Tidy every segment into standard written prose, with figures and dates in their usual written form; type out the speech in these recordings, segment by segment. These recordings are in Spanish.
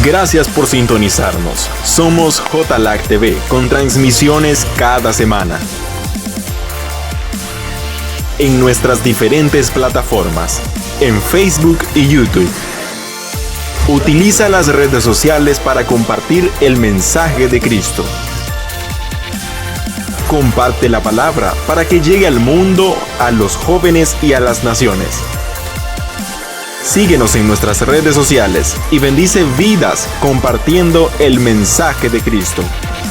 Gracias por sintonizarnos. Somos JLAC TV con transmisiones cada semana en nuestras diferentes plataformas, en Facebook y YouTube. Utiliza las redes sociales para compartir el mensaje de Cristo. Comparte la palabra para que llegue al mundo, a los jóvenes y a las naciones. Síguenos en nuestras redes sociales y bendice vidas compartiendo el mensaje de Cristo.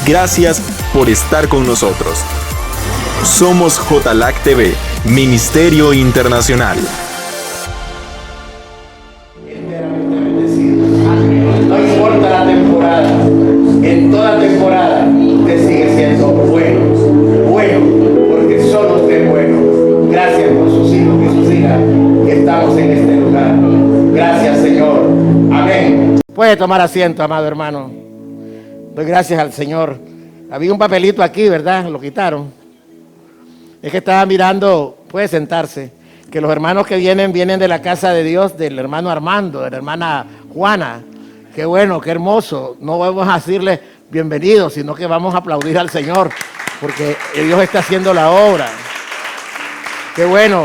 Gracias por estar con nosotros. Somos JLAC TV, Ministerio Internacional. No importa la temporada, en toda temporada usted sigue siendo bueno, porque solo usted es bueno. Gracias por sus hijos y sus hijas que estamos en este lugar. Gracias, Señor. Amén. Puede tomar asiento, amado hermano. Doy gracias al Señor. Había un papelito aquí, ¿verdad? Lo quitaron. Es que estaba mirando, puede sentarse, que los hermanos que vienen de la casa de Dios, del hermano Armando, de la hermana Juana. Qué bueno, qué hermoso. No vamos a decirle bienvenidos, sino que vamos a aplaudir al Señor, porque Dios está haciendo la obra. Qué bueno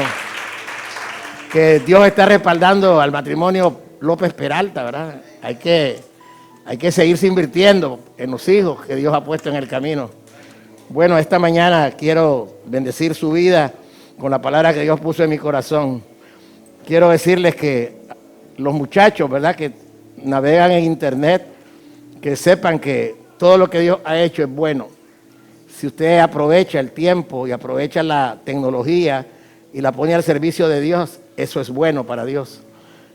que Dios está respaldando al matrimonio López Peralta, ¿verdad? Hay que seguirse invirtiendo en los hijos que Dios ha puesto en el camino. Bueno, esta mañana quiero bendecir su vida con la palabra que Dios puso en mi corazón. Quiero decirles que los muchachos, ¿verdad?, que navegan en internet, que sepan que todo lo que Dios ha hecho es bueno. Si usted aprovecha el tiempo y aprovecha la tecnología y la pone al servicio de Dios, eso es bueno para Dios.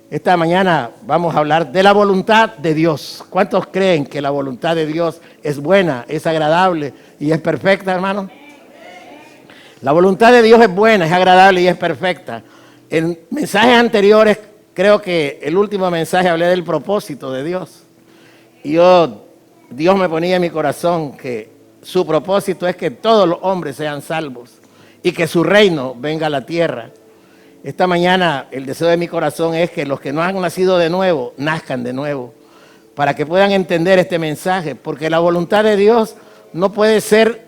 Esta mañana vamos a hablar de la voluntad de Dios. ¿Cuántos creen que la voluntad de Dios es buena, es agradable y es perfecta, hermano? La voluntad de Dios es buena, es agradable y es perfecta. En mensajes anteriores, creo que el último mensaje hablé del propósito de Dios. Y Dios me ponía en mi corazón que su propósito es que todos los hombres sean salvos y que su reino venga a la tierra. Esta mañana el deseo de mi corazón es que los que no han nacido de nuevo, nazcan de nuevo, para que puedan entender este mensaje, porque la voluntad de Dios no puede ser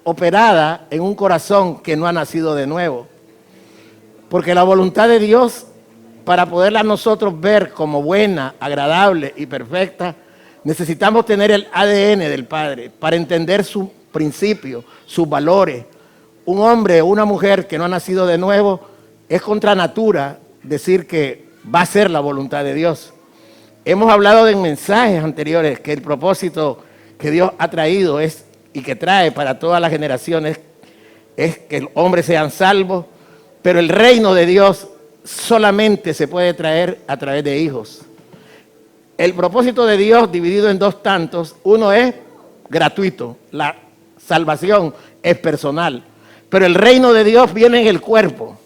operada en un corazón que no ha nacido de nuevo. Porque la voluntad de Dios, para poderla nosotros ver como buena, agradable y perfecta, necesitamos tener el ADN del Padre para entender sus principios, sus valores. Un hombre o una mujer que no ha nacido de nuevo es contra natura decir que va a ser la voluntad de Dios. Hemos hablado en mensajes anteriores que el propósito que Dios ha traído es y que trae para todas las generaciones es que los hombres sean salvos, pero el reino de Dios solamente se puede traer a través de hijos. El propósito de Dios dividido en dos tantos, uno es gratuito, la salvación es personal. Pero el reino de Dios viene en el cuerpo.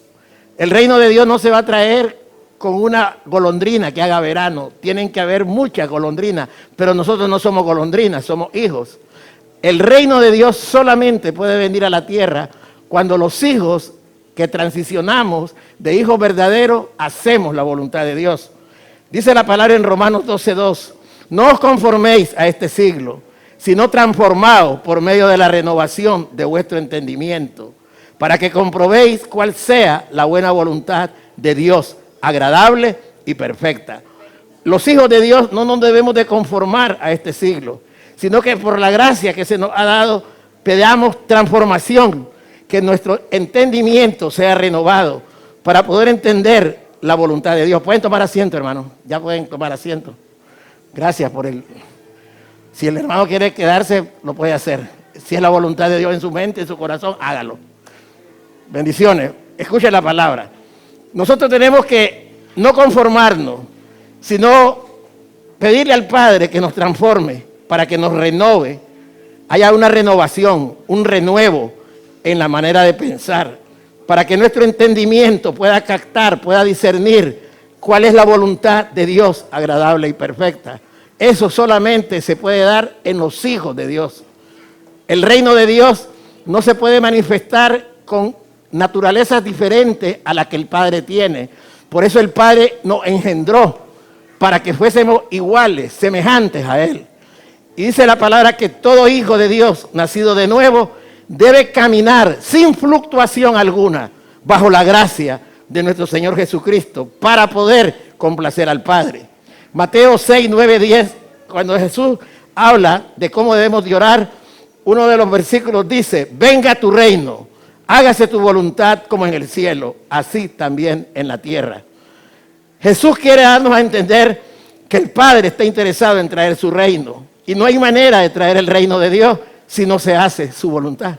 El reino de Dios no se va a traer con una golondrina que haga verano. Tienen que haber muchas golondrinas, pero nosotros no somos golondrinas, somos hijos. El reino de Dios solamente puede venir a la tierra cuando los hijos que transicionamos de hijos verdaderos hacemos la voluntad de Dios. Dice la palabra en Romanos 12:2, no os conforméis a este siglo, sino transformados por medio de la renovación de vuestro entendimiento, para que comprobéis cuál sea la buena voluntad de Dios, agradable y perfecta. Los hijos de Dios no nos debemos de conformar a este siglo, sino que por la gracia que se nos ha dado, pedamos transformación, que nuestro entendimiento sea renovado, para poder entender la voluntad de Dios. Pueden tomar asiento, hermano, ya pueden tomar asiento. Gracias por el... Si el hermano quiere quedarse, lo puede hacer. Si es la voluntad de Dios en su mente, en su corazón, hágalo. Bendiciones. Escuchen la palabra. Nosotros tenemos que no conformarnos, sino pedirle al Padre que nos transforme, para que nos renove. Haya una renovación, un renuevo en la manera de pensar, para que nuestro entendimiento pueda captar, pueda discernir cuál es la voluntad de Dios agradable y perfecta. Eso solamente se puede dar en los hijos de Dios. El reino de Dios no se puede manifestar con naturalezas diferentes a las que el Padre tiene. Por eso el Padre nos engendró para que fuésemos iguales, semejantes a Él. Y dice la palabra que todo hijo de Dios, nacido de nuevo, debe caminar sin fluctuación alguna bajo la gracia de nuestro Señor Jesucristo para poder complacer al Padre. Mateo 6, 9, 10, cuando Jesús habla de cómo debemos de orar, uno de los versículos dice: venga tu reino, hágase tu voluntad como en el cielo, así también en la tierra. Jesús quiere darnos a entender que el Padre está interesado en traer su reino. Y no hay manera de traer el reino de Dios si no se hace su voluntad.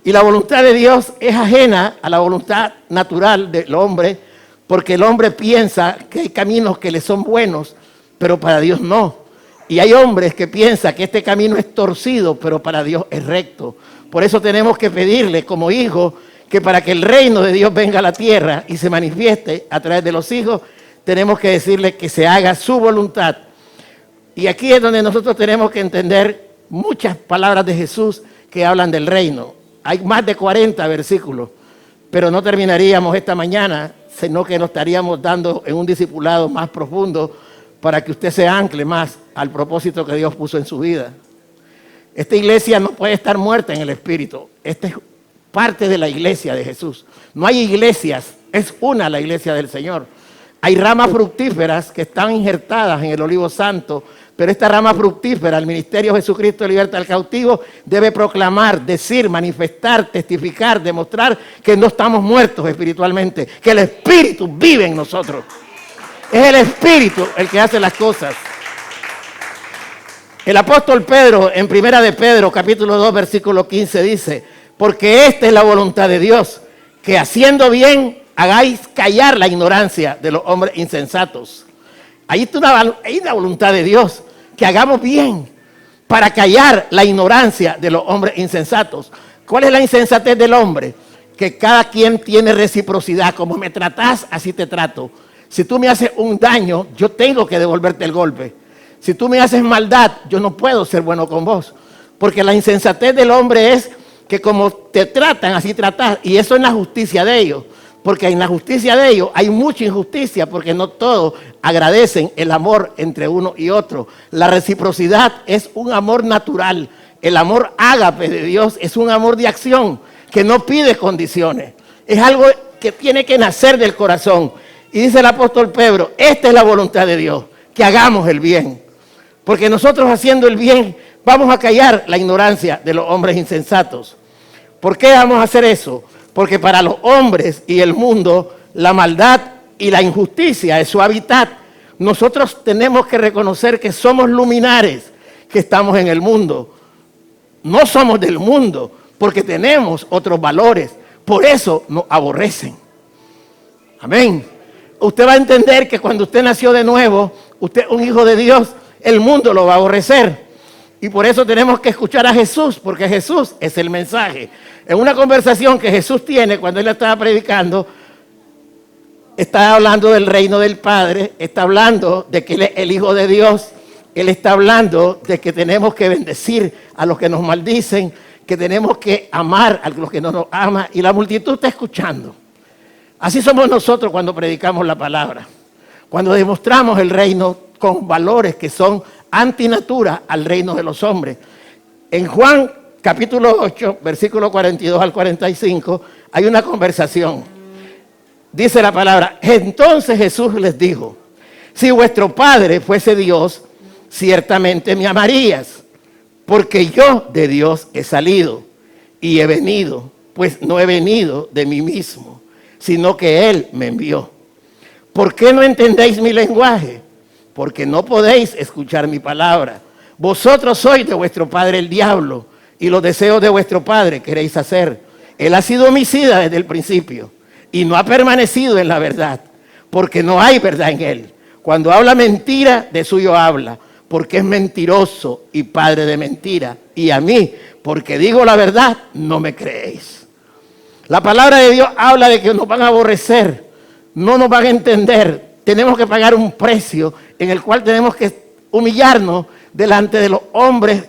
Y la voluntad de Dios es ajena a la voluntad natural del hombre, porque el hombre piensa que hay caminos que le son buenos, pero para Dios no. Y hay hombres que piensan que este camino es torcido, pero para Dios es recto. Por eso tenemos que pedirle como hijos que para que el reino de Dios venga a la tierra y se manifieste a través de los hijos, tenemos que decirle que se haga su voluntad. Y aquí es donde nosotros tenemos que entender muchas palabras de Jesús que hablan del reino. Hay más de 40 versículos, pero no terminaríamos esta mañana, sino que nos estaríamos dando en un discipulado más profundo para que usted se ancle más al propósito que Dios puso en su vida. Esta iglesia no puede estar muerta en el espíritu. Esta es parte de la iglesia de Jesús. No hay iglesias, es una la iglesia del Señor. Hay ramas fructíferas que están injertadas en el olivo santo, pero esta rama fructífera, el ministerio Jesucristo liberta al cautivo, debe proclamar, decir, manifestar, testificar, demostrar que no estamos muertos espiritualmente, que el Espíritu vive en nosotros. Es el Espíritu el que hace las cosas. El apóstol Pedro, en 1 de Pedro, capítulo 2, versículo 15, dice: porque esta es la voluntad de Dios, que haciendo bien hagáis callar la ignorancia de los hombres insensatos. Hay una voluntad de Dios, que hagamos bien para callar la ignorancia de los hombres insensatos. ¿Cuál es la insensatez del hombre? Que cada quien tiene reciprocidad. Como me tratás, así te trato. Si tú me haces un daño, yo tengo que devolverte el golpe. Si tú me haces maldad, yo no puedo ser bueno con vos. Porque la insensatez del hombre es que como te tratan, así tratás. Y eso es la justicia de ellos. Porque en la justicia de ellos hay mucha injusticia, porque no todos agradecen el amor entre uno y otro. La reciprocidad es un amor natural. El amor ágape de Dios es un amor de acción que no pide condiciones. Es algo que tiene que nacer del corazón. Y dice el apóstol Pedro: esta es la voluntad de Dios, que hagamos el bien. Porque nosotros haciendo el bien vamos a callar la ignorancia de los hombres insensatos. ¿Por qué vamos a hacer eso? Porque para los hombres y el mundo, la maldad y la injusticia es su hábitat. Nosotros tenemos que reconocer que somos luminares, que estamos en el mundo. No somos del mundo, porque tenemos otros valores. Por eso nos aborrecen. Amén. Usted va a entender que cuando usted nació de nuevo, usted es un hijo de Dios, el mundo lo va a aborrecer. Y por eso tenemos que escuchar a Jesús, porque Jesús es el mensaje. En una conversación que Jesús tiene cuando Él estaba predicando, está hablando del reino del Padre, está hablando de que Él es el Hijo de Dios, Él está hablando de que tenemos que bendecir a los que nos maldicen, que tenemos que amar a los que no nos aman, y la multitud está escuchando. Así somos nosotros cuando predicamos la palabra, cuando demostramos el reino con valores que son antinatura al reino de los hombres. En Juan capítulo 8, versículo 42 al 45, hay una conversación. Dice la palabra: entonces Jesús les dijo: si vuestro Padre fuese Dios, ciertamente me amarías, porque yo de Dios he salido y he venido, pues no he venido de mí mismo, sino que Él me envió. ¿Por qué no entendéis mi lenguaje? Porque no podéis escuchar mi palabra. Vosotros sois de vuestro padre el diablo, y los deseos de vuestro padre queréis hacer. Él ha sido homicida desde el principio, y no ha permanecido en la verdad, porque no hay verdad en él. Cuando habla mentira, de suyo habla, porque es mentiroso y padre de mentira. Y a mí, porque digo la verdad, no me creéis. La palabra de Dios habla de que nos van a aborrecer, no nos van a entender. Tenemos que pagar un precio en el cual tenemos que humillarnos delante de los hombres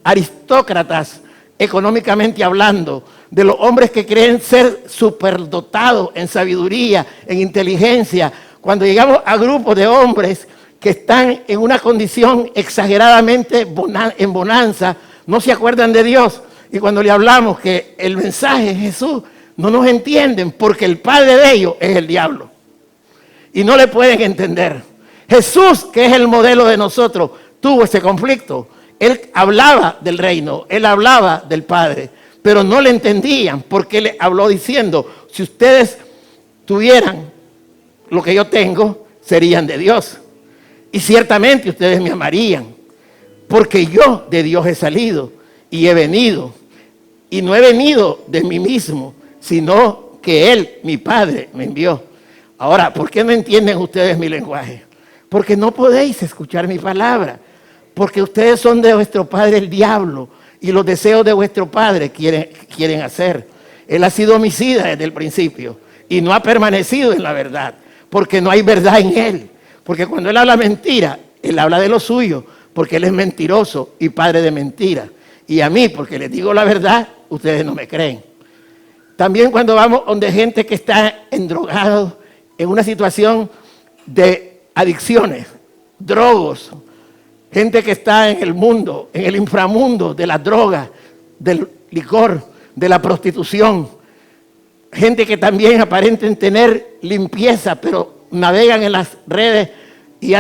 aristócratas, económicamente hablando, de los hombres que creen ser superdotados en sabiduría, en inteligencia. Cuando llegamos a grupos de hombres que están en una condición exageradamente en bonanza, no se acuerdan de Dios. Y cuando le hablamos que el mensaje de Jesús, no nos entienden porque el padre de ellos es el diablo. Y no le pueden entender. Jesús, que es el modelo de nosotros, tuvo ese conflicto. Él hablaba del reino, él hablaba del Padre, pero no le entendían porque él habló diciendo, si ustedes tuvieran lo que yo tengo, serían de Dios. Y ciertamente ustedes me amarían, porque yo de Dios he salido y he venido. Y no he venido de mí mismo, sino que Él, mi Padre, me envió. Ahora, ¿por qué no entienden ustedes mi lenguaje? Porque no podéis escuchar mi palabra. Porque ustedes son de vuestro padre el diablo. Y los deseos de vuestro padre quieren hacer. Él ha sido homicida desde el principio. Y no ha permanecido en la verdad. Porque no hay verdad en él. Porque cuando él habla mentira, él habla de lo suyo. Porque él es mentiroso y padre de mentira. Y a mí, porque les digo la verdad, ustedes no me creen. También cuando vamos donde gente que está endrogado, en una situación de adicciones, drogos, gente que está en el mundo, en el inframundo de las drogas, del licor, de la prostitución, gente que también aparenten tener limpieza, pero navegan en las redes y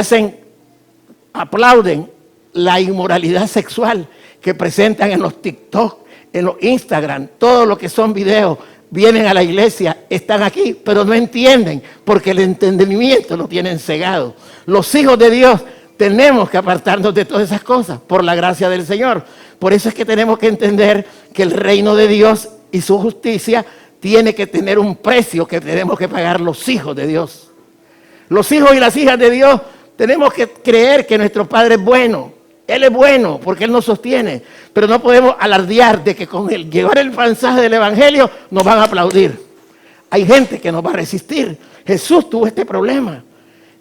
aplauden la inmoralidad sexual que presentan en los TikTok, en los Instagram, todo lo que son videos. Vienen a la iglesia, están aquí, pero no entienden porque el entendimiento lo tienen cegado. Los hijos de Dios tenemos que apartarnos de todas esas cosas por la gracia del Señor. Por eso es que tenemos que entender que el reino de Dios y su justicia tiene que tener un precio que tenemos que pagar los hijos de Dios. Los hijos y las hijas de Dios tenemos que creer que nuestro Padre es bueno. Él es bueno porque Él nos sostiene, pero no podemos alardear de que con el llevar el mensaje del Evangelio nos van a aplaudir. Hay gente que nos va a resistir. Jesús tuvo este problema.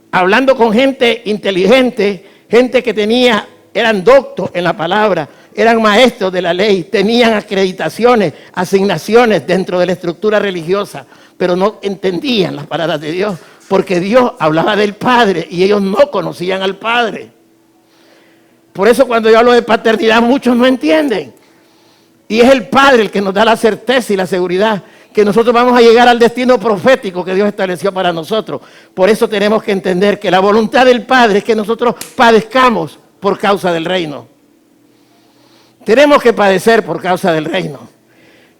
Hablando con gente inteligente, gente que eran doctos en la palabra, eran maestros de la ley, tenían acreditaciones, asignaciones dentro de la estructura religiosa, pero no entendían las palabras de Dios, porque Dios hablaba del Padre y ellos no conocían al Padre. Por eso cuando yo hablo de paternidad muchos no entienden. Y es el Padre el que nos da la certeza y la seguridad que nosotros vamos a llegar al destino profético que Dios estableció para nosotros. Por eso tenemos que entender que la voluntad del Padre es que nosotros padezcamos por causa del reino. Tenemos que padecer por causa del reino.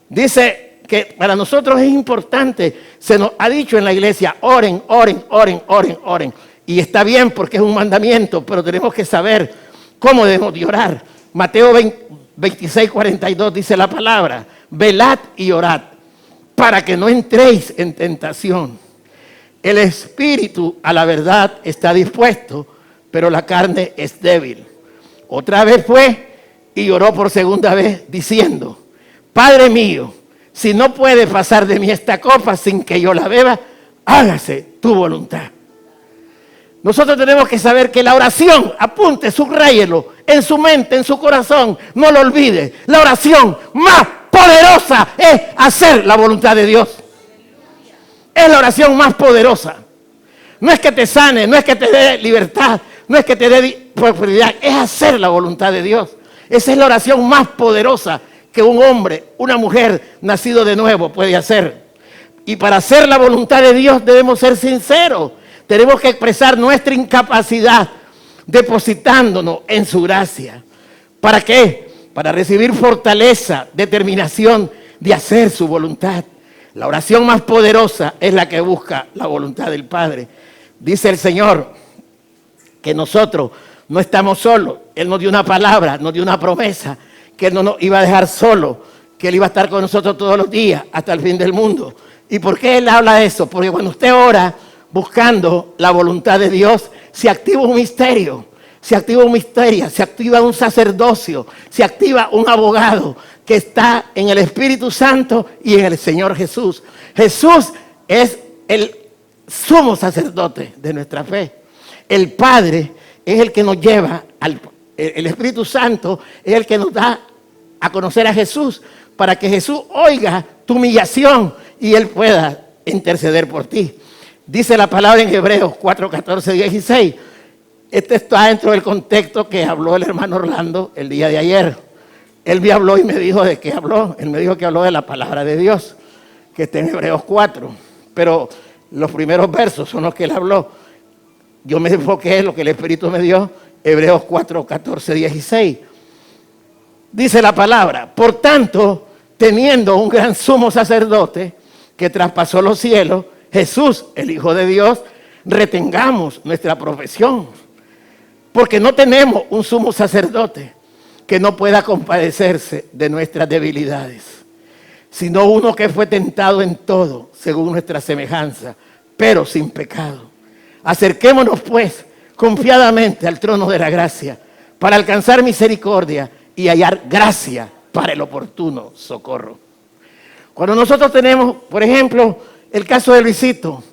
Dice que para nosotros es importante, se nos ha dicho en la iglesia, oren, oren, oren, oren, oren. Y está bien porque es un mandamiento, pero tenemos que saber ¿cómo debemos de orar? Mateo 26, 42 dice la palabra, velad y orad, para que no entréis en tentación. El espíritu a la verdad está dispuesto, pero la carne es débil. Otra vez fue y oró por segunda vez diciendo, Padre mío, si no puede pasar de mí esta copa sin que yo la beba, hágase tu voluntad. Nosotros tenemos que saber que la oración, apunte, subráyelo en su mente, en su corazón, no lo olvide. La oración más poderosa es hacer la voluntad de Dios. Es la oración más poderosa. No es que te sane, no es que te dé libertad, no es que te dé prosperidad, es hacer la voluntad de Dios. Esa es la oración más poderosa que un hombre, una mujer nacido de nuevo puede hacer. Y para hacer la voluntad de Dios debemos ser sinceros. Tenemos que expresar nuestra incapacidad depositándonos en su gracia. ¿Para qué? Para recibir fortaleza, determinación de hacer su voluntad. La oración más poderosa es la que busca la voluntad del Padre. Dice el Señor que nosotros no estamos solos. Él nos dio una palabra, nos dio una promesa, que Él no nos iba a dejar solos, que Él iba a estar con nosotros todos los días hasta el fin del mundo. ¿Y por qué Él habla de eso? Porque cuando usted ora buscando la voluntad de Dios, se activa un misterio, se activa un misterio, se activa un sacerdocio, se activa un abogado que está en el Espíritu Santo y en el Señor Jesús. Jesús es el sumo sacerdote de nuestra fe. El Padre es el que nos lleva el Espíritu Santo es el que nos da a conocer a Jesús para que Jesús oiga tu humillación y Él pueda interceder por ti. Dice la palabra en Hebreos 4, 14, 16. Este está dentro del contexto que habló el hermano Orlando el día de ayer. Él me habló y me dijo de qué habló. Él me dijo que habló de la palabra de Dios, que está en Hebreos 4. Pero los primeros versos son los que él habló. Yo me enfoqué en lo que el Espíritu me dio, Hebreos 4, 14, 16. Dice la palabra: por tanto, teniendo un gran sumo sacerdote que traspasó los cielos, Jesús, el Hijo de Dios, retengamos nuestra profesión. Porque no tenemos un sumo sacerdote que no pueda compadecerse de nuestras debilidades, sino uno que fue tentado en todo, según nuestra semejanza, pero sin pecado. Acerquémonos pues confiadamente al trono de la gracia, para alcanzar misericordia y hallar gracia para el oportuno socorro. Cuando nosotros tenemos, por ejemplo, el caso de Luisito,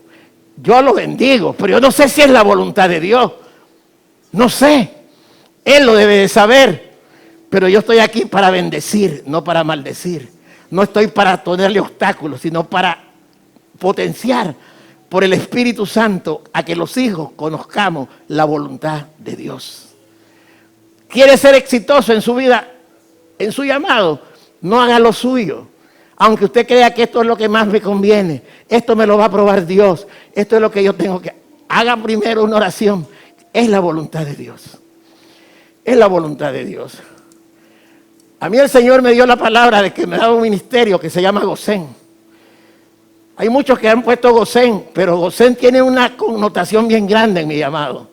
yo lo bendigo, pero yo no sé si es la voluntad de Dios. No sé, él lo debe de saber, pero yo estoy aquí para bendecir, no para maldecir. No estoy para ponerle obstáculos, sino para potenciar por el Espíritu Santo a que los hijos conozcamos la voluntad de Dios. ¿Quiere ser exitoso en su vida, en su llamado? No haga lo suyo. Aunque usted crea que esto es lo que más me conviene, esto me lo va a probar Dios, esto es lo que yo tengo que... Haga primero una oración. Es la voluntad de Dios. Es la voluntad de Dios. A mí el Señor me dio la palabra de que me da un ministerio que se llama Gosén. Hay muchos que han puesto Gosén, pero Gosén tiene una connotación bien grande en mi llamado.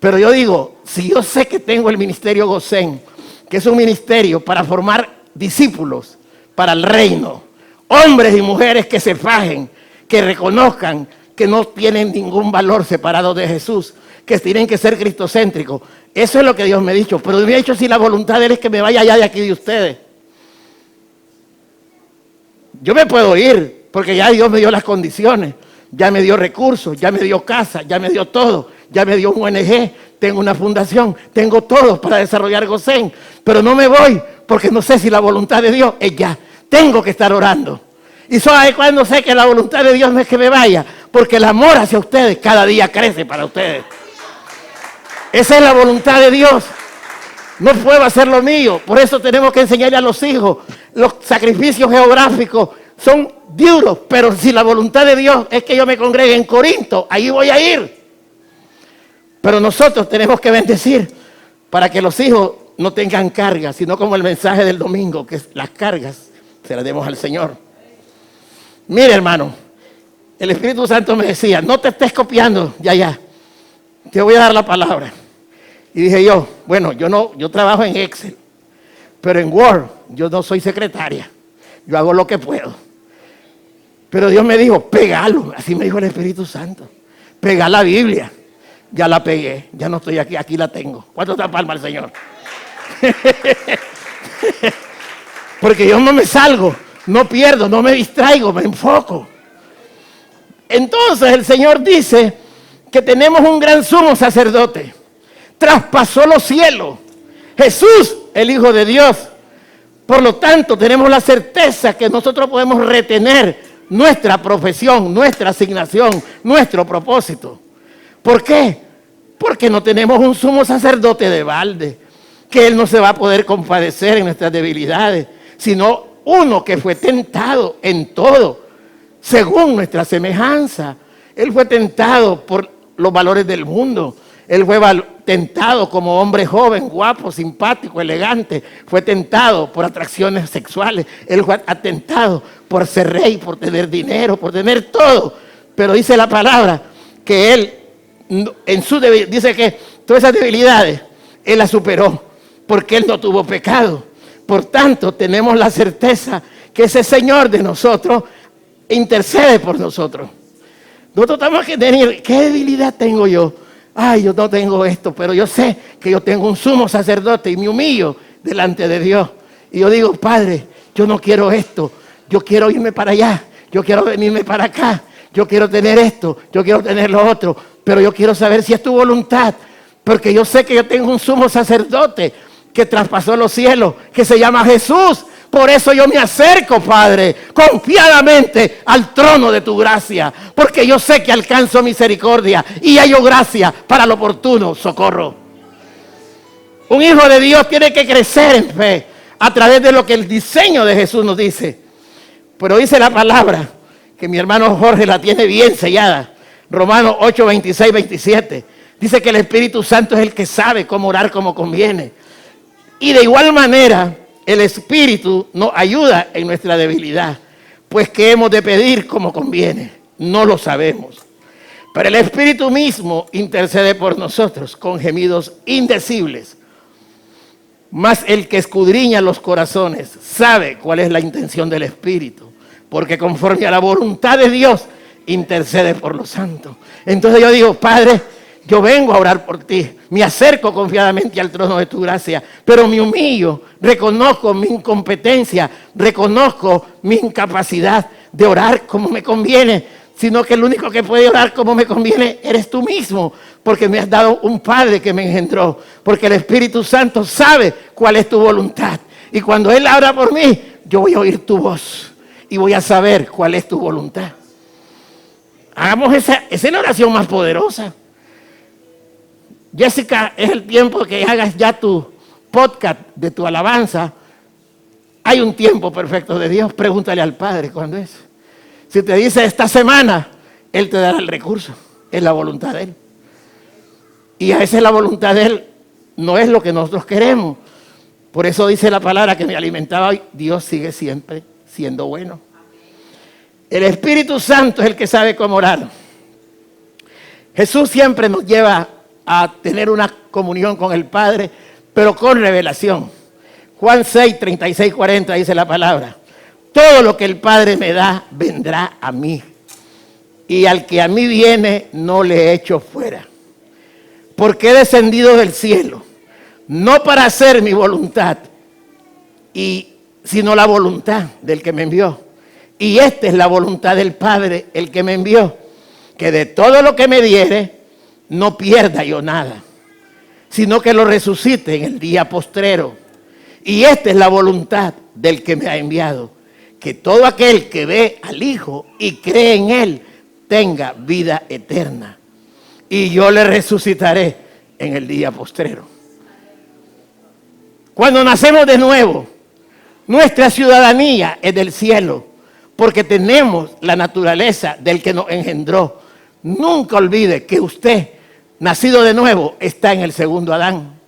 Pero yo digo, si yo sé que tengo el ministerio Gosén, que es un ministerio para formar discípulos para el reino, hombres y mujeres que se fajen, que reconozcan que no tienen ningún valor separado de Jesús, que tienen que ser cristocéntricos. Eso es lo que Dios me ha dicho. Pero me ha dicho si la voluntad de Él es que me vaya allá de aquí de ustedes. Yo me puedo ir, porque ya Dios me dio las condiciones, ya me dio recursos, ya me dio casa, ya me dio todo, ya me dio un ONG, tengo una fundación, tengo todo para desarrollar Gosén. Pero no me voy, porque no sé si la voluntad de Dios es ya. Tengo que estar orando. Y ¿sabe cuándo sé que la voluntad de Dios no es que me vaya? Porque el amor hacia ustedes cada día crece para ustedes. Esa es la voluntad de Dios. No puedo hacer lo mío. Por eso tenemos que enseñarle a los hijos. Los sacrificios geográficos son duros, pero si la voluntad de Dios es que yo me congregue en Corinto, ahí voy a ir. Pero nosotros tenemos que bendecir para que los hijos no tengan cargas, sino como el mensaje del domingo, que es las cargas se las demos al Señor. Mire, hermano, el Espíritu Santo me decía, no te estés copiando, ya, te voy a dar la palabra. Y dije yo, bueno, yo trabajo en Excel, pero en Word yo no soy secretaria, yo hago lo que puedo. Pero Dios me dijo, pégalo, así me dijo el Espíritu Santo, pega la Biblia. Ya la pegué, ya no estoy aquí, aquí la tengo. ¿Cuánto da palma al Señor? Porque yo no me salgo, no pierdo, no me distraigo, me enfoco. Entonces el Señor dice que tenemos un gran sumo sacerdote. Traspasó los cielos. Jesús, el Hijo de Dios. Por lo tanto, tenemos la certeza que nosotros podemos retener nuestra profesión, nuestra asignación, nuestro propósito. ¿Por qué? Porque no tenemos un sumo sacerdote de balde, que Él no se va a poder compadecer en nuestras debilidades, sino uno que fue tentado en todo, según nuestra semejanza. Él fue tentado por los valores del mundo. Él fue tentado como hombre joven, guapo, simpático, elegante. Fue tentado por atracciones sexuales. Él fue tentado por ser rey, por tener dinero, por tener todo. Pero dice la palabra que Él, dice que todas esas debilidades, Él las superó, porque Él no tuvo pecado. Por tanto, tenemos la certeza que ese Señor de nosotros intercede por nosotros. Nosotros tenemos que tener, ¿qué debilidad tengo yo? Ay, yo no tengo esto, pero yo sé que yo tengo un sumo sacerdote y me humillo delante de Dios. Y yo digo, Padre, yo no quiero esto, yo quiero irme para allá, yo quiero venirme para acá, yo quiero tener esto, yo quiero tener lo otro, pero yo quiero saber si es tu voluntad, porque yo sé que yo tengo un sumo sacerdote que traspasó los cielos, que se llama Jesús. Por eso yo me acerco, Padre, confiadamente al trono de tu gracia, porque yo sé que alcanzo misericordia y hallo gracia para el oportuno socorro. Un hijo de Dios tiene que crecer en fe a través de lo que el diseño de Jesús nos dice. Pero dice la palabra, que mi hermano Jorge la tiene bien sellada, Romanos 8, 26, 27. Dice que el Espíritu Santo es el que sabe cómo orar como conviene. Y de igual manera, el Espíritu nos ayuda en nuestra debilidad. Pues ¿qué hemos de pedir como conviene? No lo sabemos. Pero el Espíritu mismo intercede por nosotros con gemidos indecibles. Mas el que escudriña los corazones sabe cuál es la intención del Espíritu. Porque conforme a la voluntad de Dios, intercede por los santos. Entonces yo digo, Padre, yo vengo a orar por ti, me acerco confiadamente al trono de tu gracia, pero me humillo, reconozco mi incompetencia, reconozco mi incapacidad de orar como me conviene, sino que el único que puede orar como me conviene eres tú mismo, porque me has dado un Padre que me engendró, porque el Espíritu Santo sabe cuál es tu voluntad, y cuando Él habla por mí, yo voy a oír tu voz, y voy a saber cuál es tu voluntad. Hagamos esa es la oración más poderosa. Jessica, es el tiempo que hagas ya tu podcast de tu alabanza. Hay un tiempo perfecto de Dios. Pregúntale al Padre cuándo es. Si te dice esta semana, Él te dará el recurso. Es la voluntad de Él. Y a veces la voluntad de Él no es lo que nosotros queremos. Por eso dice la palabra que me alimentaba hoy. Dios sigue siempre siendo bueno. El Espíritu Santo es el que sabe cómo orar. Jesús siempre nos lleva a tener una comunión con el Padre, pero con revelación. Juan 6, 36, 40 dice la palabra: todo lo que el Padre me da, vendrá a mí. Y al que a mí viene, no le echo fuera. Porque he descendido del cielo, no para hacer mi voluntad, sino la voluntad del que me envió. Y esta es la voluntad del Padre, el que me envió, que de todo lo que me diere, no pierda yo nada, sino que lo resucite en el día postrero. Y esta es la voluntad del que me ha enviado, que todo aquel que ve al Hijo y cree en Él, tenga vida eterna. Y yo le resucitaré en el día postrero. Cuando nacemos de nuevo, nuestra ciudadanía es del cielo, porque tenemos la naturaleza del que nos engendró. Nunca olvide que usted, nacido de nuevo, está en el segundo Adán.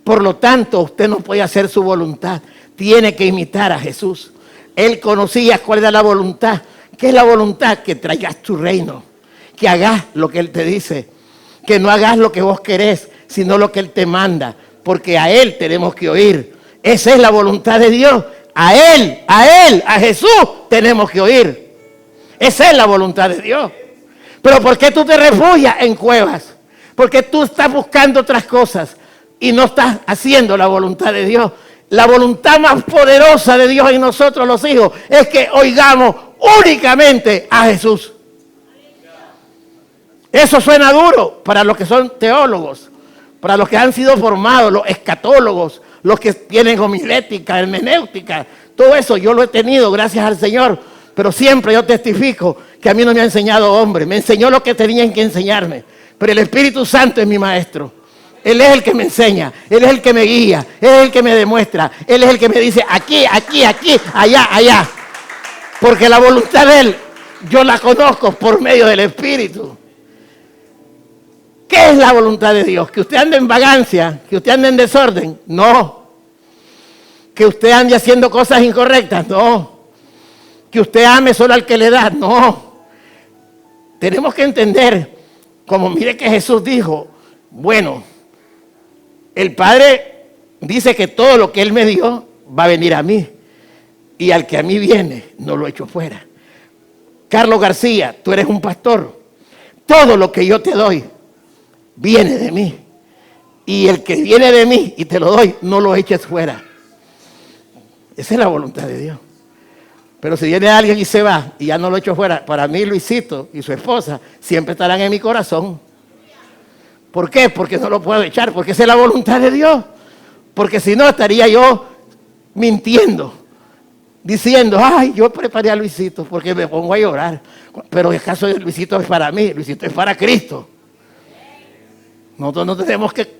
Por lo tanto, usted no puede hacer su voluntad. Tiene que imitar a Jesús. Él conocía cuál era la voluntad. ¿Qué es la voluntad? Que traigas tu reino. Que hagas lo que Él te dice. Que no hagas lo que vos querés, sino lo que Él te manda. Porque a Él tenemos que oír. Esa es la voluntad de Dios. A Él, a Jesús tenemos que oír. Esa es la voluntad de Dios. Pero ¿por qué tú te refugias en cuevas? Porque tú estás buscando otras cosas y no estás haciendo la voluntad de Dios. La voluntad más poderosa de Dios en nosotros los hijos es que oigamos únicamente a Jesús. Eso suena duro para los que son teólogos, para los que han sido formados, los escatólogos, los que tienen homilética, hermenéutica, todo eso yo lo he tenido gracias al Señor, pero siempre yo testifico que a mí no me ha enseñado hombre, me enseñó lo que tenían que enseñarme, pero el Espíritu Santo es mi maestro. Él es el que me enseña, Él es el que me guía, Él es el que me demuestra, Él es el que me dice aquí, aquí, aquí, allá, allá. Porque la voluntad de Él yo la conozco por medio del Espíritu. ¿Qué es la voluntad de Dios? ¿Que usted ande en vagancia? ¿Que usted ande en desorden? No. ¿Que usted ande haciendo cosas incorrectas? No. ¿Que usted ame solo al que le da? No. Tenemos que entender, como mire que Jesús dijo, bueno, el Padre dice que todo lo que Él me dio va a venir a mí. Y al que a mí viene, no lo echo fuera. Carlos García, tú eres un pastor. Todo lo que yo te doy viene de mí. Y el que viene de mí y te lo doy, no lo eches fuera. Esa es la voluntad de Dios. Pero si viene alguien y se va y ya no lo echo fuera, para mí Luisito y su esposa siempre estarán en mi corazón. ¿Por qué? Porque no lo puedo echar, porque esa es la voluntad de Dios. Porque si no, estaría yo mintiendo diciendo, ay, yo preparé a Luisito porque me pongo a llorar. Pero el caso de Luisito es para mí, Luisito es para Cristo. Nosotros no tenemos que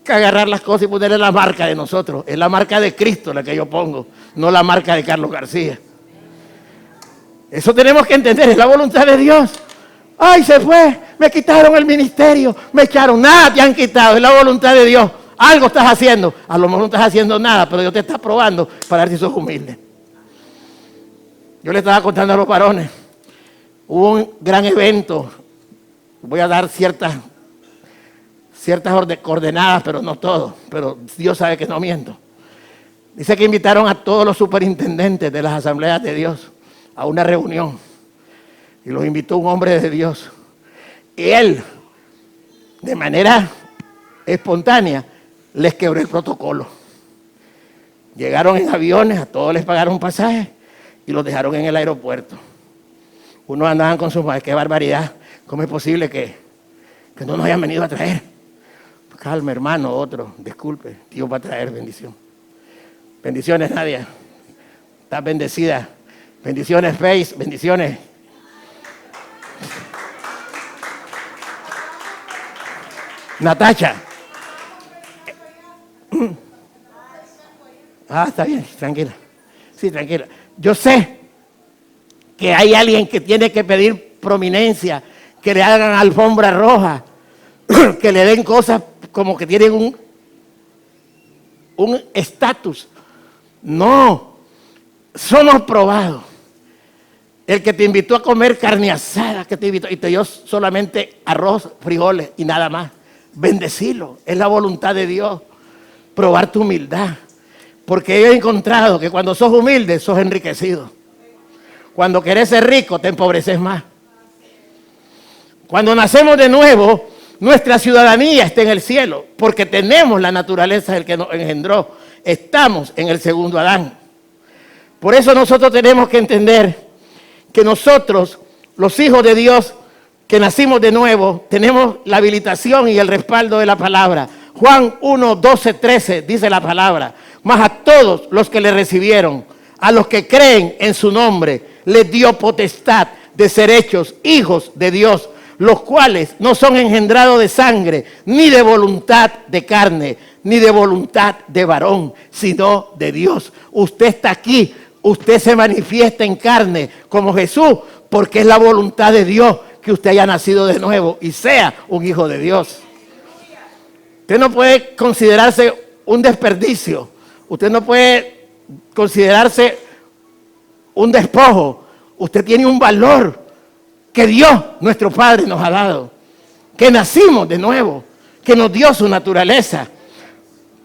agarrar las cosas y ponerle la marca de nosotros. Es la marca de Cristo la que yo pongo, no la marca de Carlos García. Eso tenemos que entender, es la voluntad de Dios. Ay, se fue, me quitaron el ministerio, me echaron. Nada te han quitado, es la voluntad de Dios. Algo estás haciendo, a lo mejor no estás haciendo nada, pero Dios te está probando para ver si sos humilde. Yo le estaba contando a los varones, hubo un gran evento, voy a dar ciertas coordenadas, pero no todo, pero Dios sabe que no miento. Dice que invitaron a todos los superintendentes de las asambleas de Dios a una reunión y los invitó un hombre de Dios. Y él, de manera espontánea, les quebró el protocolo. Llegaron en aviones, a todos les pagaron un pasaje y los dejaron en el aeropuerto. Unos andaban con sus madres, qué barbaridad, ¿cómo es posible que no nos hayan venido a traer? Calma, hermano, otro, disculpe, Dios va a traer bendición. Bendiciones, Nadia, estás bendecida. Bendiciones, Faith, bendiciones. Natacha. Está bien, tranquila. Sí, tranquila. Yo sé que hay alguien que tiene que pedir prominencia, que le hagan alfombra roja, que le den cosas como que tienen un estatus. No, somos probados. El que te invitó a comer carne asada, que te invitó y te dio solamente arroz, frijoles y nada más. Bendecilo, es la voluntad de Dios. Probar tu humildad. Porque yo he encontrado que cuando sos humilde, sos enriquecido. Cuando querés ser rico, te empobreces más. Cuando nacemos de nuevo, nuestra ciudadanía está en el cielo, porque tenemos la naturaleza del que nos engendró. Estamos en el segundo Adán. Por eso nosotros tenemos que entender que nosotros, los hijos de Dios, que nacimos de nuevo, tenemos la habilitación y el respaldo de la palabra. Juan 1, 12, 13 dice la palabra: mas a todos los que le recibieron, a los que creen en su nombre, les dio potestad de ser hechos hijos de Dios, los cuales no son engendrados de sangre, ni de voluntad de carne, ni de voluntad de varón, sino de Dios. Usted está aquí, usted se manifiesta en carne como Jesús, porque es la voluntad de Dios que usted haya nacido de nuevo y sea un hijo de Dios. Usted no puede considerarse un desperdicio, usted no puede considerarse un despojo. Usted tiene un valor que Dios, nuestro Padre, nos ha dado, que nacimos de nuevo, que nos dio su naturaleza.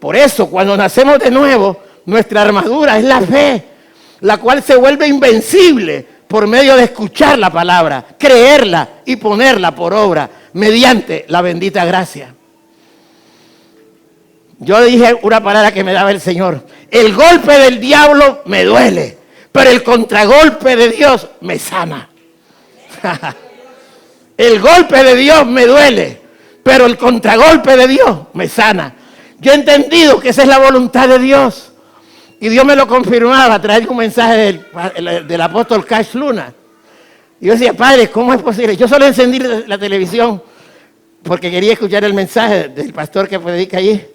Por eso, cuando nacemos de nuevo, nuestra armadura es la fe, la cual se vuelve invencible por medio de escuchar la palabra, creerla y ponerla por obra, mediante la bendita gracia. Yo dije una palabra que me daba el Señor: el golpe del diablo me duele, pero el contragolpe de Dios me sana. El golpe de Dios me duele, pero el contragolpe de Dios me sana. Yo he entendido que esa es la voluntad de Dios. Y Dios me lo confirmaba a través de un mensaje del apóstol Cash Luna. Y yo decía: Padre, ¿cómo es posible? Yo solo encendí la televisión porque quería escuchar el mensaje del pastor que predica allí,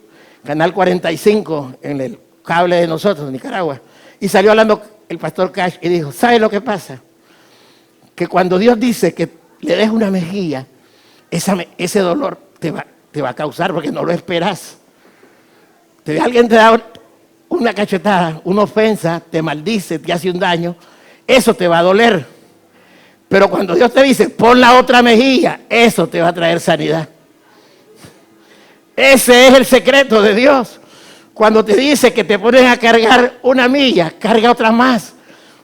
Canal 45, en el cable de nosotros, Nicaragua. Y salió hablando el pastor Cash y dijo: ¿sabe lo que pasa? Que cuando Dios dice que le des una mejilla, ese dolor te va a causar porque no lo esperas. Alguien te da una cachetada, una ofensa, te maldice, te hace un daño, eso te va a doler. Pero cuando Dios te dice: pon la otra mejilla, eso te va a traer sanidad. Ese es el secreto de Dios. Cuando te dice que te ponen a cargar una milla, carga otra más.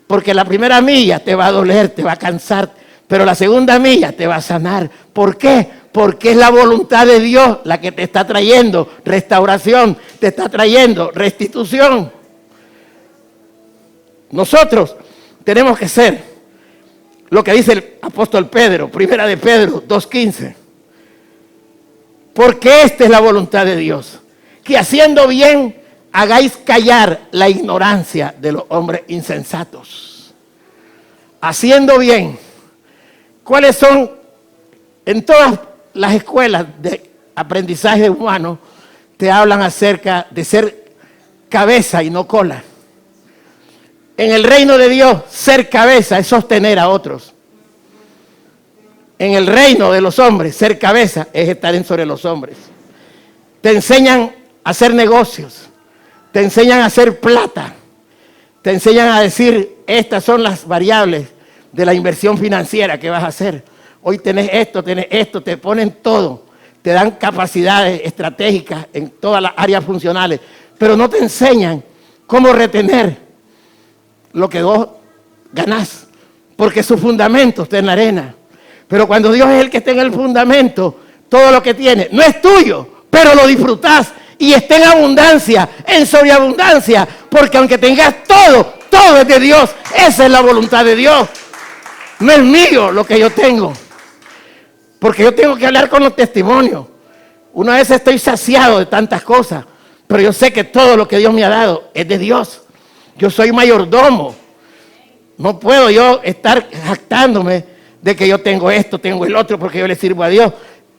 Porque la primera milla te va a doler, te va a cansar, pero la segunda milla te va a sanar. ¿Por qué? Porque es la voluntad de Dios la que te está trayendo restauración, te está trayendo restitución. Nosotros tenemos que ser lo que dice el apóstol Pedro, primera de Pedro 2:15. Porque esta es la voluntad de Dios, que haciendo bien hagáis callar la ignorancia de los hombres insensatos. Haciendo bien. ¿Cuáles son? En todas las escuelas de aprendizaje humano te hablan acerca de ser cabeza y no cola. En el reino de Dios, ser cabeza es sostener a otros. En el reino de los hombres, ser cabeza es estar sobre los hombres. Te enseñan a hacer negocios, te enseñan a hacer plata, te enseñan a decir, estas son las variables de la inversión financiera que vas a hacer. Hoy tenés esto, te ponen todo, te dan capacidades estratégicas en todas las áreas funcionales, pero no te enseñan cómo retener lo que vos ganás, porque su fundamento está en la arena. Pero cuando Dios es el que está en el fundamento, todo lo que tiene no es tuyo, pero lo disfrutás y está en abundancia, en sobreabundancia, porque aunque tengas todo, todo es de Dios. Esa es la voluntad de Dios. No es mío lo que yo tengo, porque yo tengo que hablar con los testimonios. Una vez estoy saciado de tantas cosas, pero yo sé que todo lo que Dios me ha dado es de Dios. Yo soy mayordomo. No puedo yo estar jactándome de que yo tengo esto, tengo el otro, porque yo le sirvo a Dios.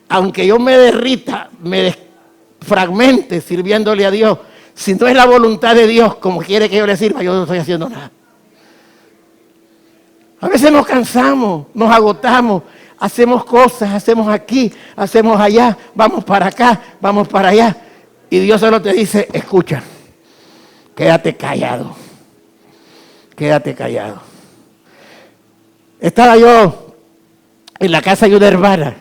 Aunque yo me derrita, me desfragmente sirviéndole a Dios, si no es la voluntad de Dios como quiere que yo le sirva, yo no estoy haciendo nada. A veces nos cansamos, nos agotamos, hacemos cosas, hacemos aquí, hacemos allá, vamos para acá, vamos para allá. Y Dios solo te dice, escucha, quédate callado, quédate callado. Estaba yo en la casa de una hermana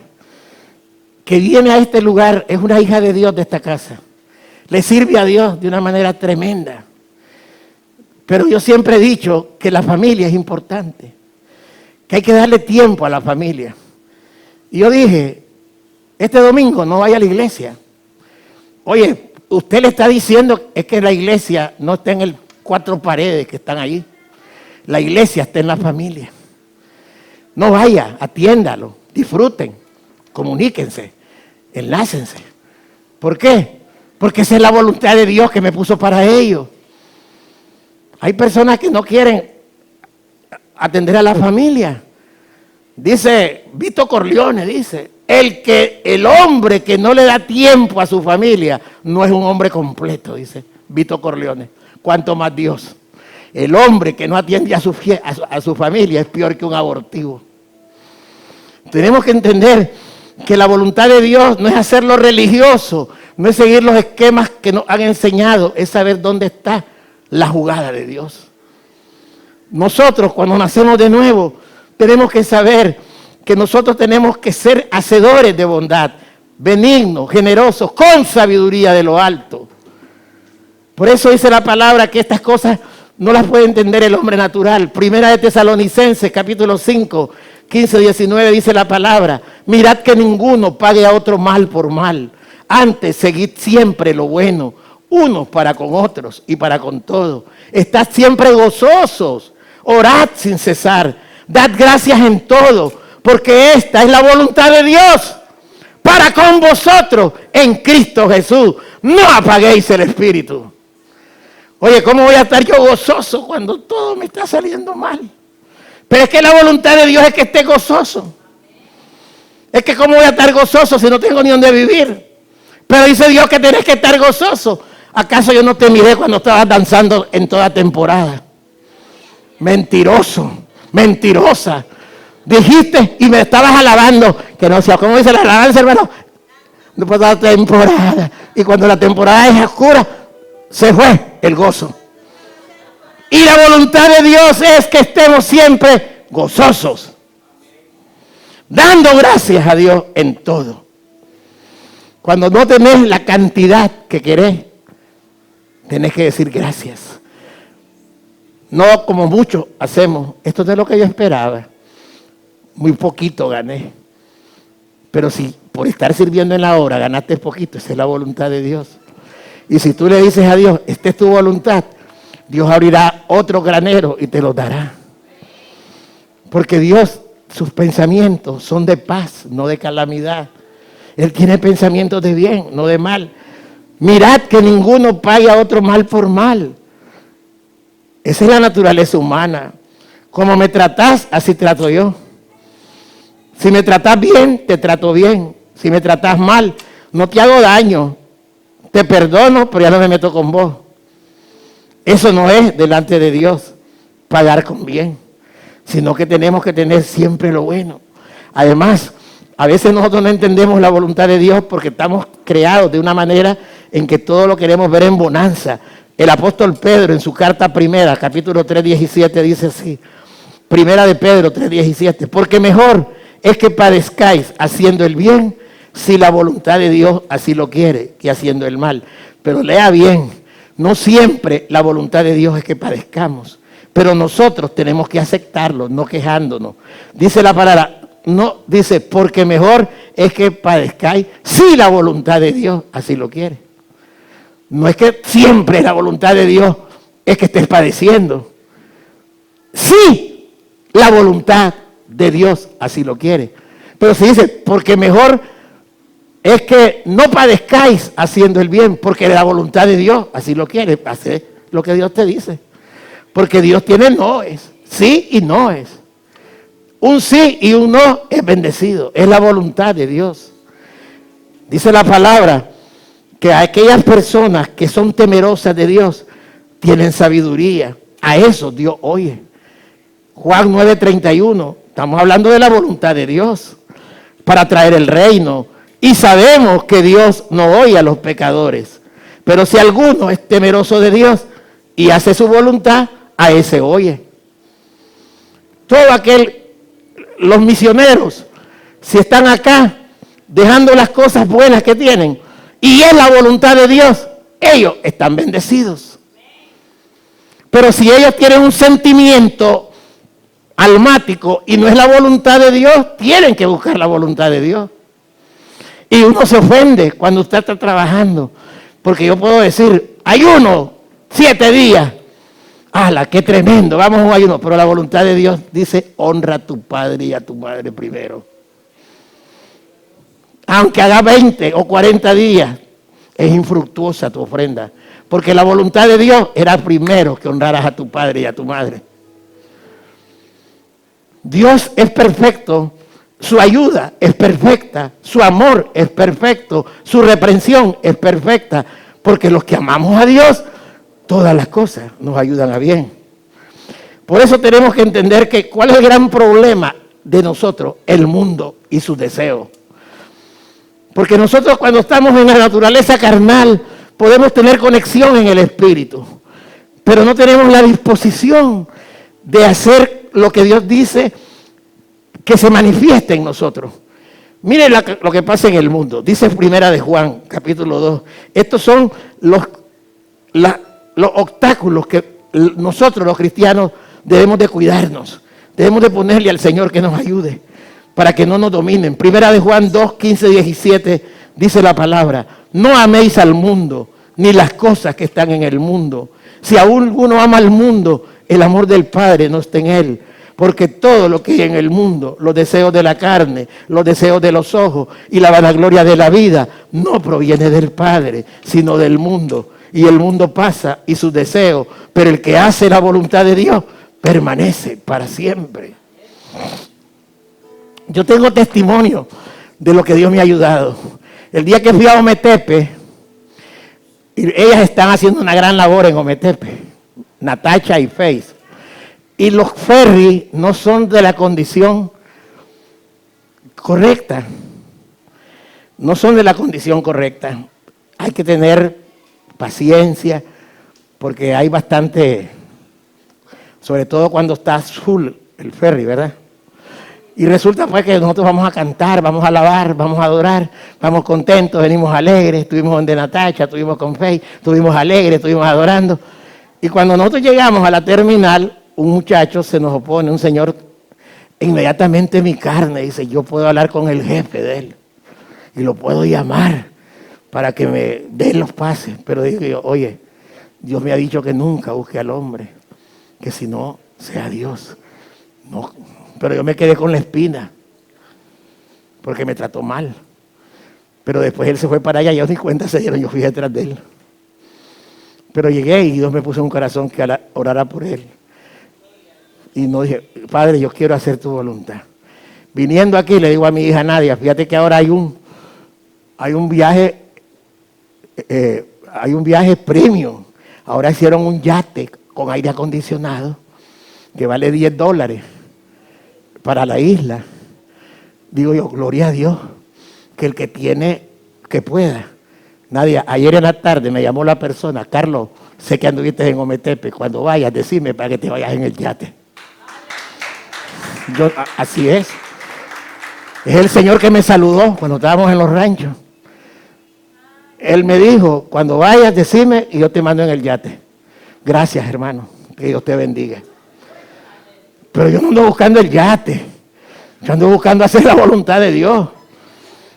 que viene a este lugar, es una hija de Dios de esta casa. Le sirve a Dios de una manera tremenda. Pero yo siempre he dicho que la familia es importante, que hay que darle tiempo a la familia. Y yo dije, este domingo no vaya a la iglesia. Oye, usted le está diciendo es que la iglesia no está en el 4 paredes que están ahí. La iglesia está en la familia. No vaya, atiéndalo, disfruten, comuníquense, enlácense. ¿Por qué? Porque esa es la voluntad de Dios que me puso para ello. Hay personas que no quieren atender a la familia. Dice Vito Corleone, dice, el hombre que no le da tiempo a su familia no es un hombre completo, dice Vito Corleone. Cuanto más Dios. El hombre que no atiende a su familia es peor que un abortivo. Tenemos que entender que la voluntad de Dios no es hacerlo religioso, no es seguir los esquemas que nos han enseñado, es saber dónde está la jugada de Dios. Nosotros cuando nacemos de nuevo tenemos que saber que nosotros tenemos que ser hacedores de bondad, benignos, generosos, con sabiduría de lo alto. Por eso dice la palabra que estas cosas no las puede entender el hombre natural. Primera de Tesalonicenses, capítulo 5, 15, 19, dice la palabra, mirad que ninguno pague a otro mal por mal. Antes, seguid siempre lo bueno, unos para con otros y para con todos. Estad siempre gozosos, orad sin cesar, dad gracias en todo, porque esta es la voluntad de Dios para con vosotros en Cristo Jesús. No apaguéis el espíritu. Oye, ¿cómo voy a estar yo gozoso cuando todo me está saliendo mal? Pero es que la voluntad de Dios es que esté gozoso. Es que ¿cómo voy a estar gozoso si no tengo ni dónde vivir? Pero dice Dios que tenés que estar gozoso. ¿Acaso yo no te miré cuando estabas danzando en toda temporada? Mentiroso, mentirosa. Dijiste y me estabas alabando, que no sé, ¿cómo dice la alabanza, hermano? Después de la temporada. Y cuando la temporada es oscura, se fue el gozo. Y la voluntad de Dios es que estemos siempre gozosos, dando gracias a Dios en todo. Cuando no tenés la cantidad que querés, tenés que decir gracias. No como muchos hacemos, esto no es lo que yo esperaba. Muy poquito gané. Pero si por estar sirviendo en la obra ganaste poquito, esa es la voluntad de Dios. Y si tú le dices a Dios, esta es tu voluntad, Dios abrirá otro granero y te lo dará. Porque Dios, sus pensamientos son de paz, no de calamidad. Él tiene pensamientos de bien, no de mal. Mirad que ninguno pague a otro mal por mal. Esa es la naturaleza humana. Como me tratás, así trato yo. Si me tratás bien, te trato bien. Si me tratás mal, no te hago daño. Te perdono, pero ya no me meto con vos. Eso no es delante de Dios pagar con bien, sino que tenemos que tener siempre lo bueno. Además, a veces nosotros no entendemos la voluntad de Dios porque estamos creados de una manera en que todo lo queremos ver en bonanza. El apóstol Pedro en su carta primera, capítulo 3:17, dice así. Primera de Pedro 3:17. Porque mejor es que padezcáis haciendo el bien, si la voluntad de Dios así lo quiere, que haciendo el mal. Pero lea bien, no siempre la voluntad de Dios es que padezcamos. Pero nosotros tenemos que aceptarlo, no quejándonos. Dice la palabra, no, dice, porque mejor es que padezcáis si la voluntad de Dios así lo quiere. No es que siempre la voluntad de Dios es que estés padeciendo. Sí, la voluntad de Dios así lo quiere. Pero se dice, porque mejor es que no padezcáis haciendo el bien, porque la voluntad de Dios así lo quiere. Hace lo que Dios te dice. Porque Dios tiene noes, sí y noes. Un sí y un no es bendecido. Es la voluntad de Dios. Dice la palabra que aquellas personas que son temerosas de Dios tienen sabiduría. A eso Dios oye. Juan 9:31. Estamos hablando de la voluntad de Dios para traer el reino. Y sabemos que Dios no oye a los pecadores. Pero si alguno es temeroso de Dios y hace su voluntad, a ese oye. Los misioneros, si están acá dejando las cosas buenas que tienen y es la voluntad de Dios, ellos están bendecidos. Pero si ellos tienen un sentimiento almático y no es la voluntad de Dios, tienen que buscar la voluntad de Dios. Y uno se ofende cuando usted está trabajando, porque yo puedo decir, ayuno 7 días. ¡Hala, qué tremendo! Vamos a un ayuno. Pero la voluntad de Dios dice, honra a tu padre y a tu madre primero. Aunque haga 20 o 40 días, es infructuosa tu ofrenda. Porque la voluntad de Dios era primero que honraras a tu padre y a tu madre. Dios es perfecto, su ayuda es perfecta, su amor es perfecto, su reprensión es perfecta. Porque los que amamos a Dios, todas las cosas nos ayudan a bien. Por eso tenemos que entender que cuál es el gran problema de nosotros, el mundo y sus deseos. Porque nosotros cuando estamos en la naturaleza carnal podemos tener conexión en el espíritu, pero no tenemos la disposición de hacer lo que Dios dice que se manifieste en nosotros. Miren lo que pasa en el mundo. Dice Primera de Juan, capítulo 2. Estos son los obstáculos que nosotros los cristianos debemos de cuidarnos. Debemos de ponerle al Señor que nos ayude para que no nos dominen. Primera de Juan 2, 15, 17 dice la palabra, no améis al mundo ni las cosas que están en el mundo. Si aún uno ama al mundo, el amor del Padre no está en él. Porque todo lo que hay en el mundo, los deseos de la carne, los deseos de los ojos y la vanagloria de la vida, no proviene del Padre, sino del mundo. Y el mundo pasa y sus deseos, pero el que hace la voluntad de Dios permanece para siempre. Yo tengo testimonio de lo que Dios me ha ayudado. El día que fui a Ometepe, y ellas están haciendo una gran labor en Ometepe, Natacha y Faith. Y los ferries no son de la condición correcta. No son de la condición correcta. Hay que tener paciencia, porque hay bastante, sobre todo cuando está full el ferry, ¿verdad? Y resulta pues que nosotros vamos a cantar, vamos a alabar, vamos a adorar, vamos contentos, venimos alegres, estuvimos donde Natacha, estuvimos con Faith, estuvimos alegres, estuvimos adorando. Y cuando nosotros llegamos a la terminal, un muchacho se nos opone, un señor, inmediatamente mi carne dice, yo puedo hablar con el jefe de él y lo puedo llamar para que me dé los pases. Pero digo yo, oye, Dios me ha dicho que nunca busque al hombre, que si no, sea Dios. No, pero yo me quedé con la espina, porque me trató mal. Pero después él se fue para allá y ellos ni cuenta se dieron, yo fui detrás de él. Pero llegué y Dios me puso en un corazón que orara por él. Y no dije, Padre, yo quiero hacer tu voluntad. Viniendo aquí le digo a mi hija Nadia, fíjate que ahora hay un viaje premium. Ahora hicieron un yate con aire acondicionado que vale $10 para la isla. Digo yo, gloria a Dios, que el que tiene, que pueda. Nadia, ayer en la tarde me llamó la persona, Carlos, sé que anduviste en Ometepe, cuando vayas, decime para que te vayas en el yate. Así es. Es el Señor que me saludó cuando estábamos en los ranchos. Él me dijo, cuando vayas, decime y yo te mando en el yate. Gracias, hermano, que Dios te bendiga. Pero yo no ando buscando el yate. Yo ando buscando hacer la voluntad de Dios.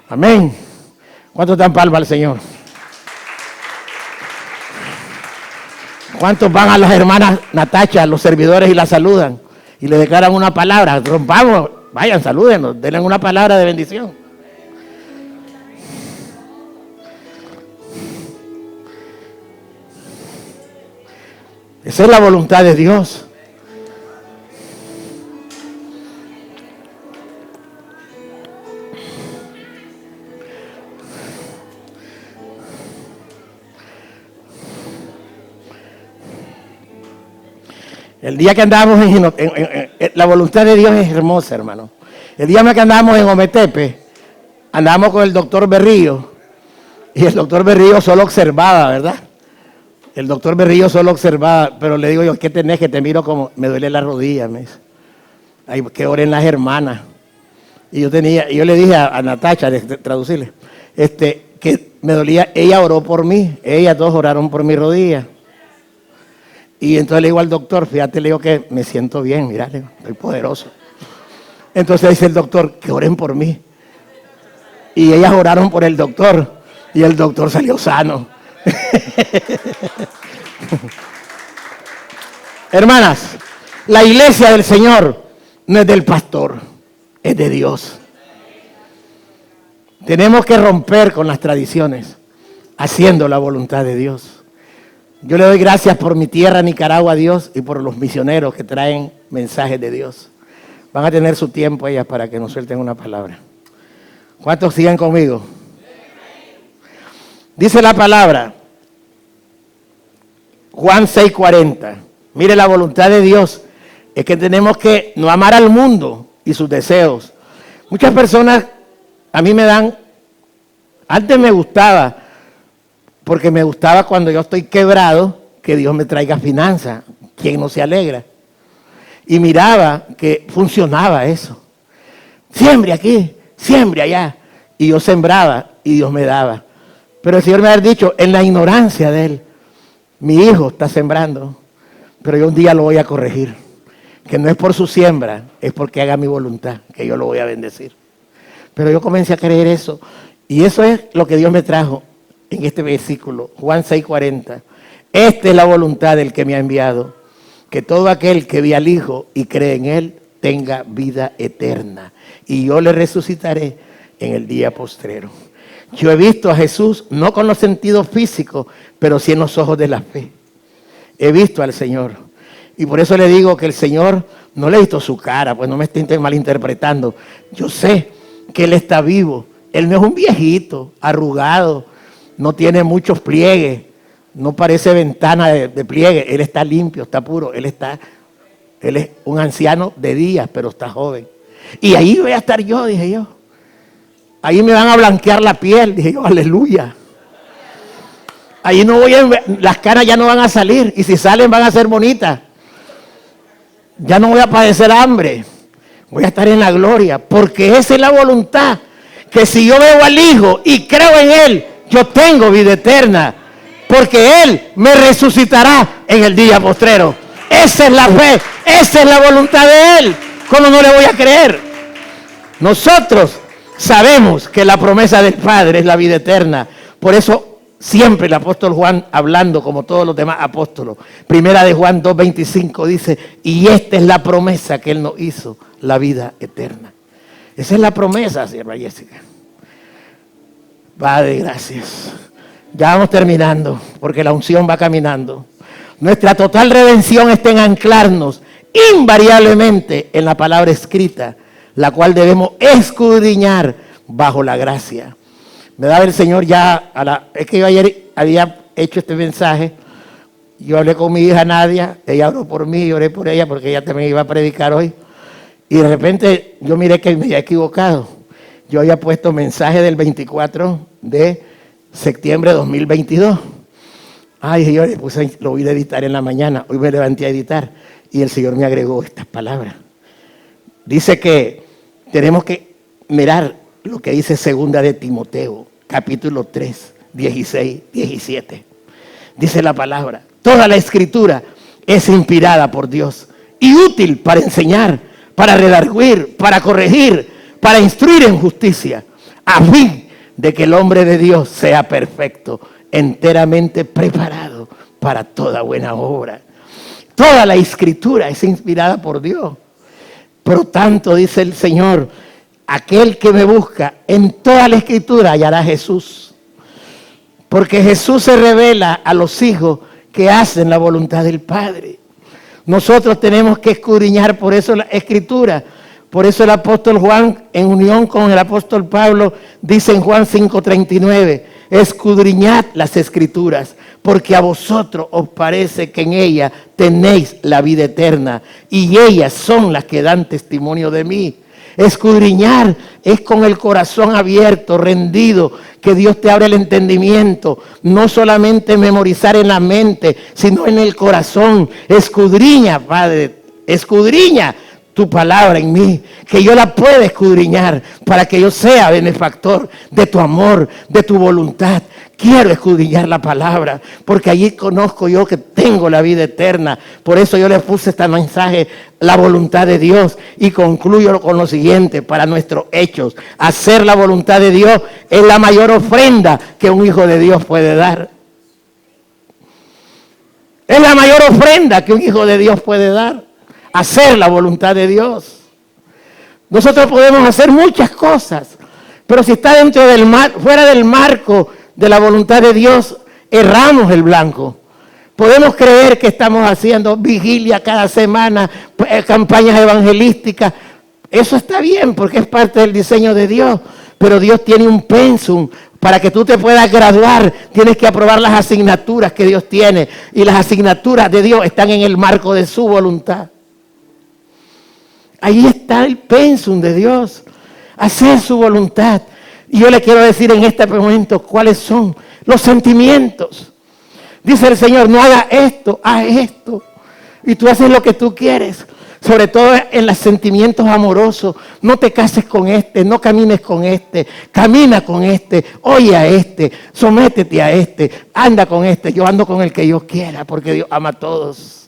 Amén. ¿Cuántos dan palma al Señor? ¿Cuántos van a las hermanas Natacha, los servidores, y la saludan? Y le declaran una palabra. Rompamos, vayan, salúdenos, denle una palabra de bendición. Esa es la voluntad de Dios. El día que andábamos la voluntad de Dios es hermosa, hermano. El día que andábamos en Ometepe, andábamos con el doctor Berrío, y el doctor Berrío solo observaba, ¿verdad? El doctor Berrío solo observaba, pero le digo yo, ¿qué tenés? Que te miro como, me duele la rodilla, me dice. Ay, que oren las hermanas. Y yo le dije a Natacha, traducirle, que me dolía, ella oró por mí, ellas dos oraron por mi rodilla. Y entonces le digo al doctor, fíjate, le digo que me siento bien, mirá, le digo, estoy poderoso. Entonces dice el doctor, que oren por mí. Y ellas oraron por el doctor, y el doctor salió sano. Hermanas, la iglesia del Señor no es del pastor, es de Dios. Tenemos que romper con las tradiciones, haciendo la voluntad de Dios. Yo le doy gracias por mi tierra, Nicaragua, a Dios, y por los misioneros que traen mensajes de Dios. Van a tener su tiempo ellas para que nos suelten una palabra. ¿Cuántos siguen conmigo? Dice la palabra, Juan 6:40. Mire, la voluntad de Dios es que tenemos que no amar al mundo y sus deseos. Muchas personas a mí me dan, antes me gustaba, porque me gustaba cuando yo estoy quebrado, que Dios me traiga finanzas. ¿Quién no se alegra? Y miraba que funcionaba eso. Siembre aquí, siembre allá. Y yo sembraba y Dios me daba. Pero el Señor me ha dicho, en la ignorancia de Él, mi hijo está sembrando, pero yo un día lo voy a corregir. Que no es por su siembra, es porque haga mi voluntad, que yo lo voy a bendecir. Pero yo comencé a creer eso. Y eso es lo que Dios me trajo en este versículo, Juan 6:40. Esta es la voluntad del que me ha enviado, que todo aquel que ve al Hijo y cree en Él tenga vida eterna. Y yo le resucitaré en el día postrero. Yo he visto a Jesús, no con los sentidos físicos, pero sí en los ojos de la fe. He visto al Señor. Y por eso le digo que el Señor, no le he visto su cara, pues no me estén malinterpretando. Yo sé que Él está vivo. Él no es un viejito, arrugado, no tiene muchos pliegues, no parece ventana de pliegue. Él está limpio, está puro. Él es un anciano de días, pero está joven. Y ahí voy a estar yo, dije yo. Ahí me van a blanquear la piel, dije yo, aleluya. Ahí no voy las caras ya no van a salir, y si salen van a ser bonitas. Ya no voy a padecer hambre, voy a estar en la gloria, porque esa es la voluntad, que si yo veo al Hijo y creo en Él, yo tengo vida eterna, porque Él me resucitará en el día postrero. Esa es la fe, esa es la voluntad de Él. ¿Cómo no le voy a creer? Nosotros sabemos que la promesa del Padre es la vida eterna. Por eso siempre el apóstol Juan, hablando como todos los demás apóstolos, primera de Juan 2:25 dice, y esta es la promesa que Él nos hizo, la vida eterna. Esa es la promesa, sierva Jessica. Padre, gracias. Ya vamos terminando, porque la unción va caminando. Nuestra total redención está en anclarnos invariablemente en la palabra escrita, la cual debemos escudriñar bajo la gracia. Me daba el Señor ya, es que yo ayer había hecho este mensaje, yo hablé con mi hija Nadia, ella oró por mí, oré por ella porque ella también iba a predicar hoy, y de repente yo miré que me había equivocado. Yo había puesto mensaje del 24 de septiembre de 2022. Ay, yo le puse, lo voy a editar en la mañana, hoy me levanté a editar, y el Señor me agregó estas palabras. Dice que tenemos que mirar lo que dice segunda de Timoteo, capítulo 3, 16, 17. Dice la palabra: toda la escritura es inspirada por Dios y útil para enseñar, para redarguir, para corregir, para instruir en justicia, a fin de que el hombre de Dios sea perfecto, enteramente preparado para toda buena obra. Toda la escritura es inspirada por Dios. Por tanto, dice el Señor, aquel que me busca en toda la escritura hallará a Jesús. Porque Jesús se revela a los hijos que hacen la voluntad del Padre. Nosotros tenemos que escudriñar por eso la escritura. Por eso el apóstol Juan, en unión con el apóstol Pablo, dice en Juan 5:39, escudriñad las escrituras, porque a vosotros os parece que en ellas tenéis la vida eterna, y ellas son las que dan testimonio de mí. Escudriñar es con el corazón abierto, rendido, que Dios te abre el entendimiento, no solamente memorizar en la mente, sino en el corazón. Escudriña, Padre, escudriña tu palabra en mí, que yo la pueda escudriñar para que yo sea benefactor de tu amor, de tu voluntad. Quiero escudriñar la palabra, porque allí conozco yo que tengo la vida eterna. Por eso yo le puse este mensaje, la voluntad de Dios, y concluyo con lo siguiente para nuestros hechos. Hacer la voluntad de Dios es la mayor ofrenda que un hijo de Dios puede dar. Es la mayor ofrenda que un hijo de Dios puede dar. Hacer la voluntad de Dios. Nosotros podemos hacer muchas cosas, pero si está dentro del fuera del marco de la voluntad de Dios, erramos el blanco. Podemos creer que estamos haciendo vigilia cada semana, campañas evangelísticas. Eso está bien porque es parte del diseño de Dios, pero Dios tiene un pensum. Para que tú te puedas graduar, tienes que aprobar las asignaturas que Dios tiene, y las asignaturas de Dios están en el marco de su voluntad. Ahí está el pensum de Dios, hacer su voluntad. Y yo le quiero decir en este momento cuáles son los sentimientos. Dice el Señor, no haga esto, haz esto. Y tú haces lo que tú quieres, sobre todo en los sentimientos amorosos. No te cases con este, no camines con este, camina con este, oye a este, sométete a este, anda con este. Yo ando con el que yo quiera, porque Dios ama a todos.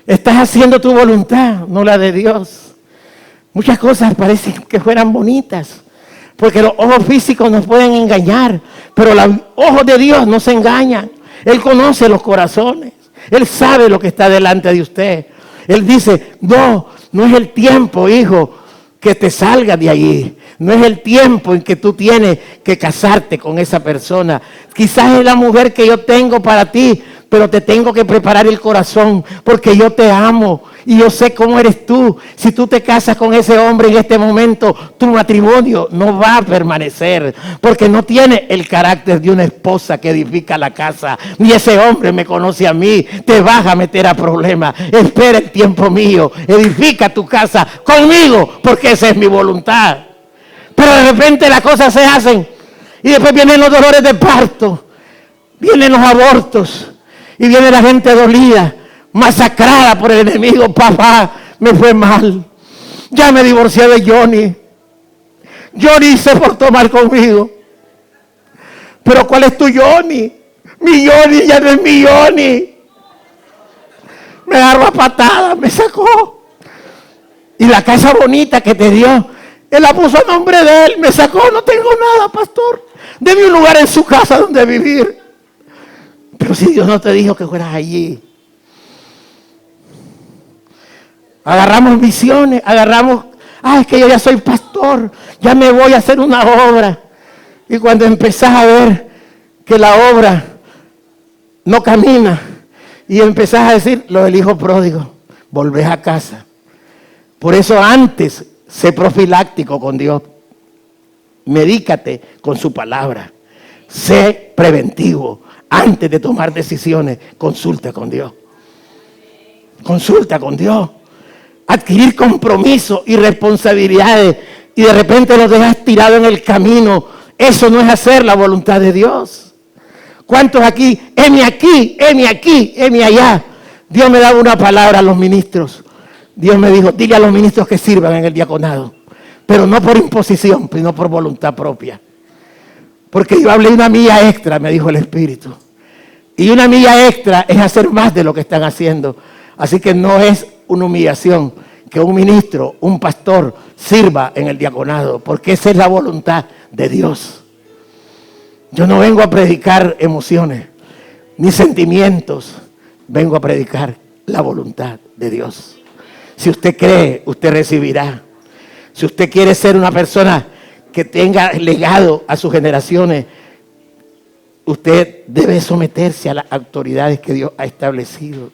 Estás haciendo tu voluntad, no la de Dios. Muchas cosas parecen que fueran bonitas, porque los ojos físicos nos pueden engañar, pero los ojos de Dios no se engañan. Él conoce los corazones, Él sabe lo que está delante de usted. Él dice, no es el tiempo, hijo, que te salgas de allí. No es el tiempo en que tú tienes que casarte con esa persona. Quizás es la mujer que yo tengo para ti, pero te tengo que preparar el corazón porque yo te amo y yo sé cómo eres tú. Si tú te casas con ese hombre en este momento, tu matrimonio no va a permanecer porque no tiene el carácter de una esposa que edifica la casa. Ni ese hombre me conoce a mí. Te vas a meter a problemas. Espera el tiempo mío. Edifica tu casa conmigo porque esa es mi voluntad. Pero de repente las cosas se hacen y después vienen los dolores de parto, vienen los abortos. Y viene la gente dolida, masacrada por el enemigo. Papá, me fue mal. Ya me divorcié de Johnny. Johnny se portó mal conmigo. Pero ¿cuál es tu Johnny? Mi Johnny ya no es mi Johnny. Me agarró a patadas, me sacó. Y la casa bonita que te dio, Él la puso a nombre de Él. Me sacó, no tengo nada, pastor. Deme un lugar en su casa donde vivir. Pero si Dios no te dijo que fueras allí. Agarramos visiones, agarramos Es que yo ya soy pastor, ya me voy a hacer una obra. Y cuando empezás a ver que la obra no camina, y empezás a decir lo del hijo pródigo, volvés a casa. Por eso antes, sé profiláctico con Dios. Medícate con su palabra. Sé preventivo. Antes de tomar decisiones, consulta con Dios. Consulta con Dios. Adquirir compromisos y responsabilidades y de repente los dejas tirado en el camino. Eso no es hacer la voluntad de Dios. ¿Cuántos aquí? Heme aquí, heme aquí, heme allá. Dios me daba una palabra a los ministros. Dios me dijo, dile a los ministros que sirvan en el diaconado. Pero no por imposición, sino por voluntad propia. Porque yo hablé una milla extra, me dijo el Espíritu. Y una milla extra es hacer más de lo que están haciendo. Así que no es una humillación que un ministro, un pastor, sirva en el diaconado. Porque esa es la voluntad de Dios. Yo no vengo a predicar emociones, ni sentimientos. Vengo a predicar la voluntad de Dios. Si usted cree, usted recibirá. Si usted quiere ser una persona que tenga legado a sus generaciones, usted debe someterse a las autoridades que Dios ha establecido.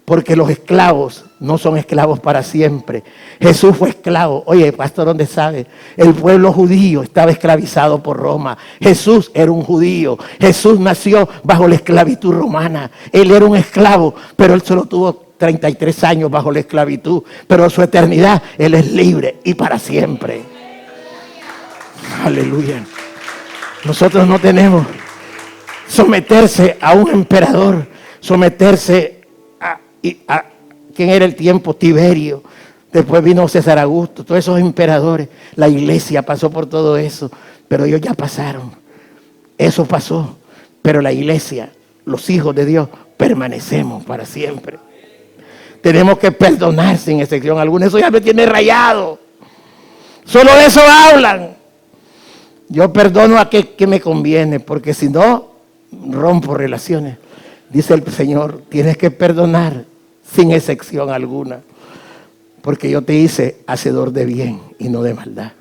Porque los esclavos no son esclavos para siempre. Jesús fue esclavo. Oye, pastor, ¿dónde sabe? El pueblo judío estaba esclavizado por Roma. Jesús era un judío. Jesús nació bajo la esclavitud romana. Él era un esclavo, pero él solo tuvo 33 años bajo la esclavitud. Pero su eternidad, él es libre y para siempre. Aleluya. Nosotros no tenemos someterse a un emperador, someterse a ¿quién era el tiempo? Tiberio. Después vino César Augusto, todos esos emperadores. La iglesia pasó por todo eso, pero ellos ya pasaron. Eso pasó, pero la iglesia, los hijos de Dios, permanecemos para siempre. Tenemos que perdonar sin excepción alguna. Eso ya me tiene rayado. Solo de eso hablan. Yo perdono a que me conviene, porque si no, rompo relaciones. Dice el Señor, tienes que perdonar sin excepción alguna. Porque yo te hice hacedor de bien y no de maldad.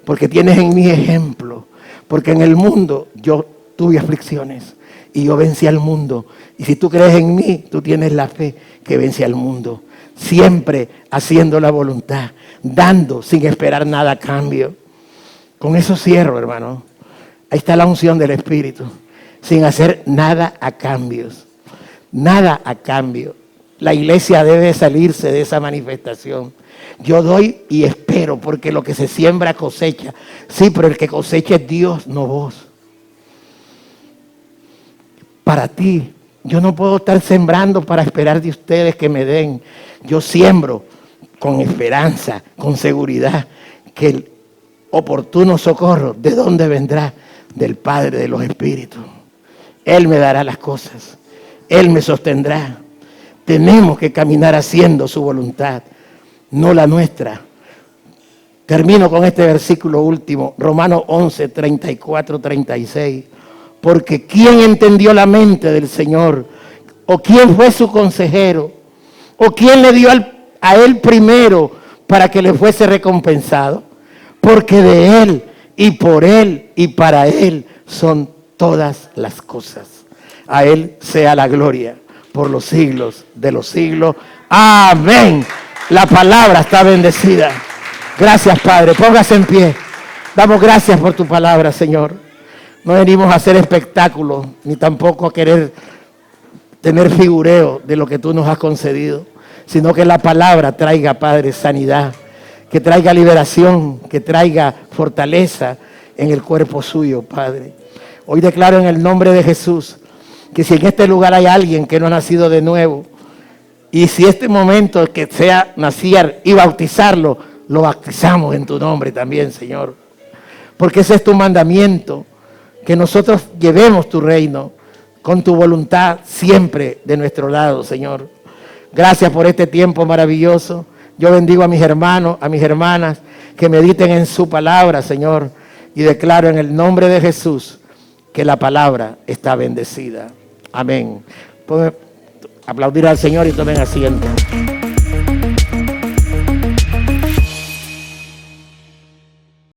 Porque tienes en mí ejemplo. Porque en el mundo yo tuve aflicciones y yo vencí al mundo. Y si tú crees en mí, tú tienes la fe que vence al mundo. Siempre haciendo la voluntad, dando sin esperar nada a cambio. Con eso cierro, hermano. Ahí está la unción del Espíritu. Sin hacer nada a cambios. Nada a cambio. La iglesia debe salirse de esa manifestación. Yo doy y espero, porque lo que se siembra cosecha. Sí, pero el que cosecha es Dios, no vos. Para ti, yo no puedo estar sembrando para esperar de ustedes que me den. Yo siembro con esperanza, con seguridad, que el oportuno socorro, ¿de dónde vendrá? Del Padre de los Espíritus. Él me dará las cosas. Él me sostendrá. Tenemos que caminar haciendo su voluntad, no la nuestra. Termino con este versículo último, Romanos 11, 34, 36. Porque ¿quién entendió la mente del Señor? ¿O quién fue su consejero? ¿O quién le dio a él primero para que le fuese recompensado? Porque de Él y por Él y para Él son todas las cosas. A Él sea la gloria por los siglos de los siglos. Amén. La palabra está bendecida. Gracias, Padre. Póngase en pie. Damos gracias por tu palabra, Señor. No venimos a hacer espectáculos, ni tampoco a querer tener figureo de lo que tú nos has concedido, sino que la palabra traiga, Padre, sanidad, que traiga liberación, que traiga fortaleza en el cuerpo suyo, Padre. Hoy declaro en el nombre de Jesús que si en este lugar hay alguien que no ha nacido de nuevo, y si este momento que sea nacer y bautizarlo, lo bautizamos en tu nombre también, Señor. Porque ese es tu mandamiento, que nosotros llevemos tu reino con tu voluntad siempre de nuestro lado, Señor. Gracias por este tiempo maravilloso. Yo bendigo a mis hermanos, a mis hermanas, que mediten en su palabra, Señor. Y declaro en el nombre de Jesús que la palabra está bendecida. Amén. Pueden aplaudir al Señor y tomen asiento.